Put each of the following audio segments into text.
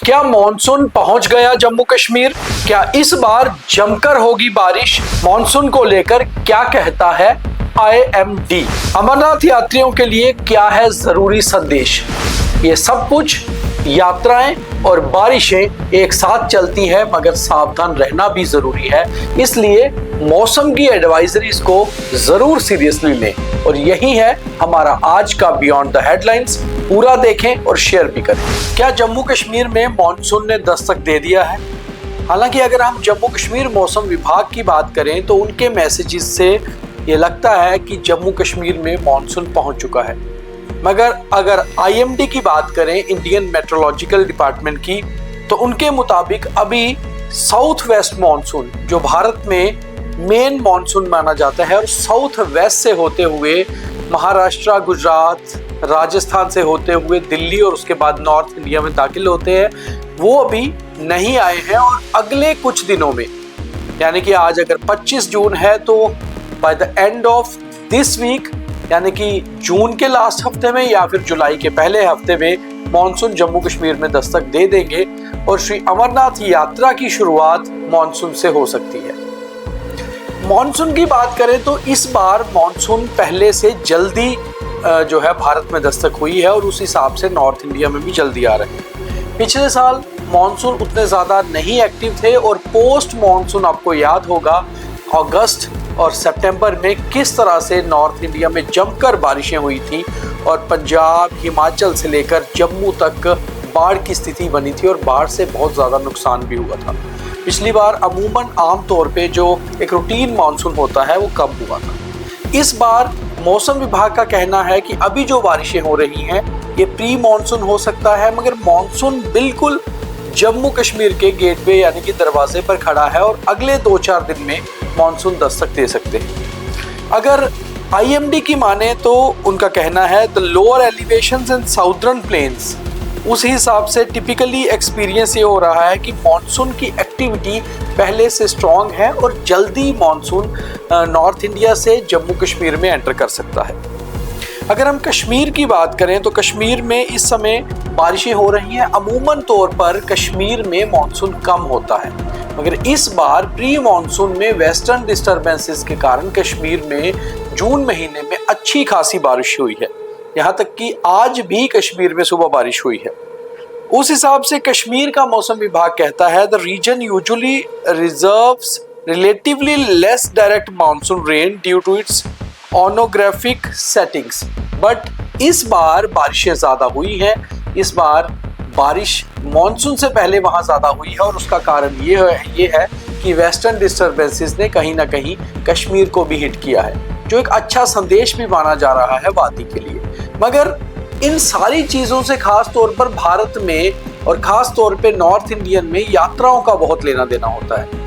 क्या मॉनसून पहुंच गया जम्मू कश्मीर? क्या इस बार जमकर होगी बारिश? मॉनसून को लेकर क्या कहता है IMD? अमरनाथ यात्रियों के लिए क्या है जरूरी संदेश? ये सब कुछ यात्राएं और बारिशें एक साथ चलती हैं, मगर सावधान रहना भी जरूरी है। इसलिए मौसम की एडवाइजरीज को जरूर सीरियसली लें। और यही है हमारा आज का बियॉन्ड द हेडलाइंस। पूरा देखें और शेयर भी करें। क्या जम्मू कश्मीर में मॉनसून ने दस्तक दे दिया है? हालांकि अगर हम जम्मू कश्मीर मौसम विभाग की बात करें तो उनके मैसेजेस से ये लगता है कि जम्मू कश्मीर में मॉनसून पहुंच चुका है। मगर अगर IMD की बात करें, इंडियन मेट्रोलॉजिकल डिपार्टमेंट की, तो उनके मुताबिक अभी साउथ वेस्ट मॉनसून जो भारत में मेन मॉनसून माना जाता है और साउथ वेस्ट से होते हुए महाराष्ट्र, गुजरात, राजस्थान से होते हुए दिल्ली और उसके बाद नॉर्थ इंडिया में दाखिल होते हैं, वो अभी नहीं आए हैं। और अगले कुछ दिनों में, यानी कि आज अगर 25 जून है तो by the end of this week, यानी कि जून के लास्ट हफ्ते में या फिर जुलाई के पहले हफ्ते में मॉनसून जम्मू कश्मीर में दस्तक दे देंगे और श्री अमरनाथ यात्रा की शुरुआत मॉनसून से हो सकती है। मॉनसून की बात करें तो इस बार मॉनसून पहले से जल्दी जो है भारत में दस्तक हुई है और उस हिसाब से नॉर्थ इंडिया में भी जल्दी आ रहे हैं। पिछले साल मॉनसून उतने ज़्यादा नहीं एक्टिव थे और पोस्ट मॉनसून आपको याद होगा अगस्त और सितंबर में किस तरह से नॉर्थ इंडिया में जमकर बारिशें हुई थी और पंजाब, हिमाचल से लेकर जम्मू तक बाढ़ की स्थिति बनी थी और बाढ़ से बहुत ज़्यादा नुकसान भी हुआ था। पिछली बार अमूमन आम तौर पे जो एक रूटीन मॉनसून होता है वो कम हुआ था। इस बार मौसम विभाग का कहना है कि अभी जो बारिशें हो रही हैं ये प्री मॉनसून हो सकता है, मगर मॉनसून बिल्कुल जम्मू कश्मीर के गेटवे यानी कि दरवाजे पर खड़ा है और अगले 2-4 दिन में मॉनसून दस्तक दे सकते हैं। अगर IMD की माने तो उनका कहना है the lower elevations in southern plains, उस हिसाब से टिपिकली एक्सपीरियंस ये हो रहा है कि मॉनसून की एक्टिविटी पहले से स्ट्रॉन्ग है और जल्दी मॉनसून नॉर्थ इंडिया से जम्मू कश्मीर में एंटर कर सकता है। अगर हम कश्मीर की बात करें तो कश्मीर में इस समय बारिशें हो रही हैं। अमूमन तौर पर कश्मीर में मॉनसून कम होता है, मगर इस बार प्री मॉनसून में वेस्टर्न डिस्टर्बेंसेस के कारण कश्मीर में जून महीने में अच्छी खासी बारिश हुई है। यहाँ तक कि आज भी कश्मीर में सुबह बारिश हुई है। उस हिसाब से कश्मीर का मौसम विभाग कहता है the region usually receives relatively less direct monsoon rain due to its orographic settings, but इस बार बारिशें ज़्यादा हुई हैं। इस बार बारिश मॉनसून से पहले वहाँ ज़्यादा हुई है और उसका कारण ये है कि वेस्टर्न डिस्टर्बेंसेस ने कहीं ना कहीं कश्मीर को भी हिट किया है, जो एक अच्छा संदेश भी माना जा रहा है वादी के लिए। मगर इन सारी चीज़ों से खास तौर पर भारत में और ख़ास तौर पे नॉर्थ इंडियन में यात्राओं का बहुत लेना देना होता है।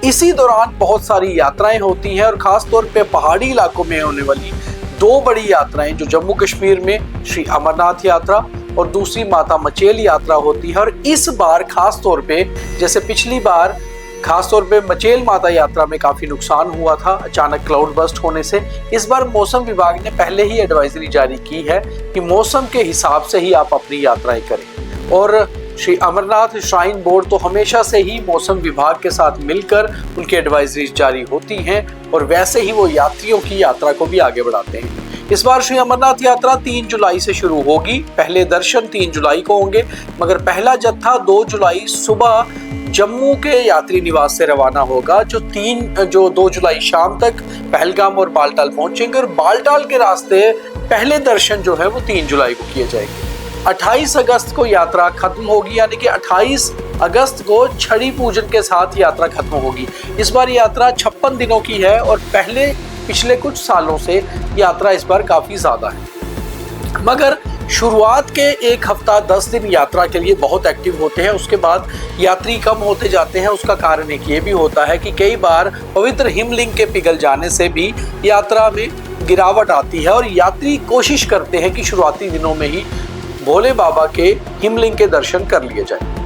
इसी दौरान बहुत सारी यात्राएं होती हैं और ख़ास तौर पे पहाड़ी इलाकों में होने वाली 2 बड़ी यात्राएं जो जम्मू कश्मीर में श्री अमरनाथ यात्रा और दूसरी माता मचेल यात्रा होती है। और इस बार खास तौर पे, जैसे पिछली बार खास तौर पे मचेल माता यात्रा में काफ़ी नुकसान हुआ था अचानक क्लाउड बर्स्ट होने से, इस बार मौसम विभाग ने पहले ही एडवाइजरी जारी की है कि मौसम के हिसाब से ही आप अपनी यात्राएं करें। और श्री अमरनाथ श्राइन बोर्ड तो हमेशा से ही मौसम विभाग के साथ मिलकर उनकी एडवाइजरीज जारी होती हैं और वैसे ही वो यात्रियों की यात्रा को भी आगे बढ़ाते हैं। इस बार श्री अमरनाथ यात्रा 3 जुलाई से शुरू होगी। पहले दर्शन 3 जुलाई को होंगे, मगर पहला जत्था 2 जुलाई सुबह जम्मू के यात्री निवास से रवाना होगा, जो 2 जुलाई शाम तक पहलगाम और बालटाल पहुंचेंगे और बालटाल के रास्ते पहले दर्शन जो है वो 3 जुलाई को किए जाएंगे। 28 अगस्त को यात्रा खत्म होगी, यानी कि 28 अगस्त को छड़ी पूजन के साथ यात्रा खत्म होगी। इस बार यात्रा 56 दिनों की है और पिछले कुछ सालों से यात्रा इस बार काफ़ी ज़्यादा है। मगर शुरुआत के 1 हफ्ता 10 दिन यात्रा के लिए बहुत एक्टिव होते हैं, उसके बाद यात्री कम होते जाते हैं। उसका कारण एक ये भी होता है कि कई बार पवित्र हिमलिंग के पिघल जाने से भी यात्रा में गिरावट आती है और यात्री कोशिश करते हैं कि शुरुआती दिनों में ही भोले बाबा के हिमलिंग के दर्शन कर लिए जाए।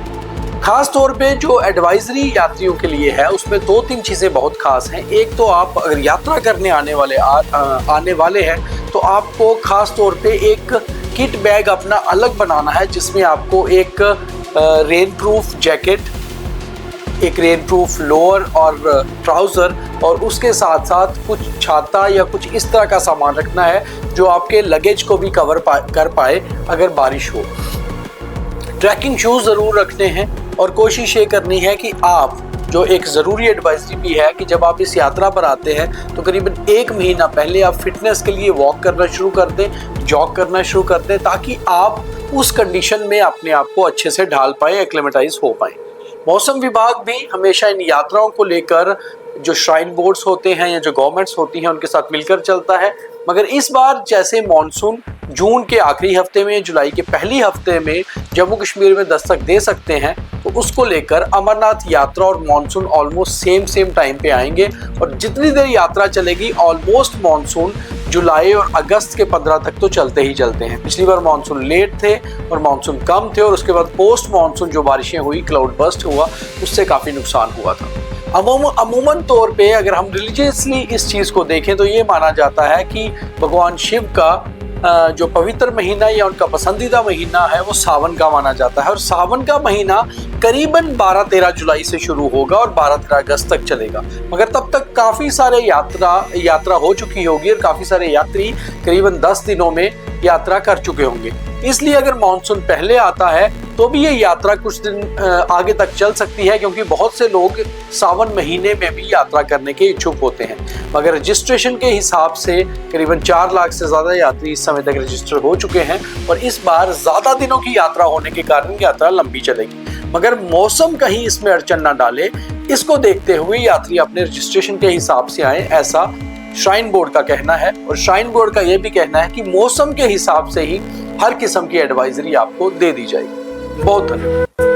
खास तौर पे जो एडवाइजरी यात्रियों के लिए है उसमें 2-3 चीज़ें बहुत खास हैं। एक तो आप अगर यात्रा करने आने वाले हैं तो आपको खास तौर पे एक किट बैग अपना अलग बनाना है, जिसमें आपको एक रेन प्रूफ जैकेट, एक रेन प्रूफ लोअर और ट्राउज़र, और उसके साथ साथ कुछ छाता या कुछ इस तरह का सामान रखना है जो आपके लगेज को भी कवर कर पाए अगर बारिश हो। ट्रैकिंग शूज़ ज़रूर रखने हैं और कोशिश ये करनी है कि आप, जो एक ज़रूरी एडवाइजरी भी है कि जब आप इस यात्रा पर आते हैं तो करीबन 1 महीना पहले आप फिटनेस के लिए वॉक करना शुरू कर दें, जॉग करना शुरू कर दें, ताकि आप उस कंडीशन में अपने आप को अच्छे से ढाल पाएँ, एक्लेमेटाइज हो पाएँ। मौसम विभाग भी हमेशा इन यात्राओं को लेकर जो श्राइन बोर्ड्स होते हैं या जो गवर्नमेंट्स होती हैं उनके साथ मिलकर चलता है, मगर इस बार जैसे मॉनसून जून के आखिरी हफ्ते में, जुलाई के पहली हफ्ते में जम्मू कश्मीर में दस्तक दे सकते हैं, तो उसको लेकर अमरनाथ यात्रा और मॉनसून ऑलमोस्ट सेम टाइम पे आएंगे। और जितनी देर यात्रा चलेगी ऑलमोस्ट मॉनसून जुलाई और अगस्त के 15 तक तो चलते ही चलते हैं। पिछली बार मॉनसून लेट थे और मॉनसून कम थे, और उसके बाद पोस्ट मॉनसून जो बारिशें हुई, क्लाउड बर्स्ट हुआ, उससे काफ़ी नुकसान हुआ था। अमूमन तौर पे अगर हम रिलीजियसली इस चीज़ को देखें तो ये माना जाता है कि भगवान शिव का जो पवित्र महीना या उनका पसंदीदा महीना है वो सावन का माना जाता है, और सावन का महीना करीबन 12-13 जुलाई से शुरू होगा और 12-13 अगस्त तक चलेगा। मगर तब तक काफ़ी सारे यात्रा हो चुकी होगी और काफ़ी सारे यात्री करीबन 10 दिनों में यात्रा कर चुके होंगे। इसलिए अगर मानसून पहले आता है तो भी ये यात्रा कुछ दिन आगे तक चल सकती है, क्योंकि बहुत से लोग सावन महीने में भी यात्रा करने के इच्छुक होते हैं। मगर रजिस्ट्रेशन के हिसाब से करीबन 4 लाख से ज़्यादा यात्री इस समय तक रजिस्टर हो चुके हैं, और इस बार ज़्यादा दिनों की यात्रा होने के कारण यात्रा लंबी चलेगी। मगर मौसम कहीं इसमें अड़चन ना डाले, इसको देखते हुए यात्री अपने रजिस्ट्रेशन के हिसाब से आए, ऐसा श्राइन बोर्ड का कहना है। और श्राइन बोर्ड का यह भी कहना है कि मौसम के हिसाब से ही हर किस्म की एडवाइजरी आपको दे दी जाएगी। बहुत धन्यवाद।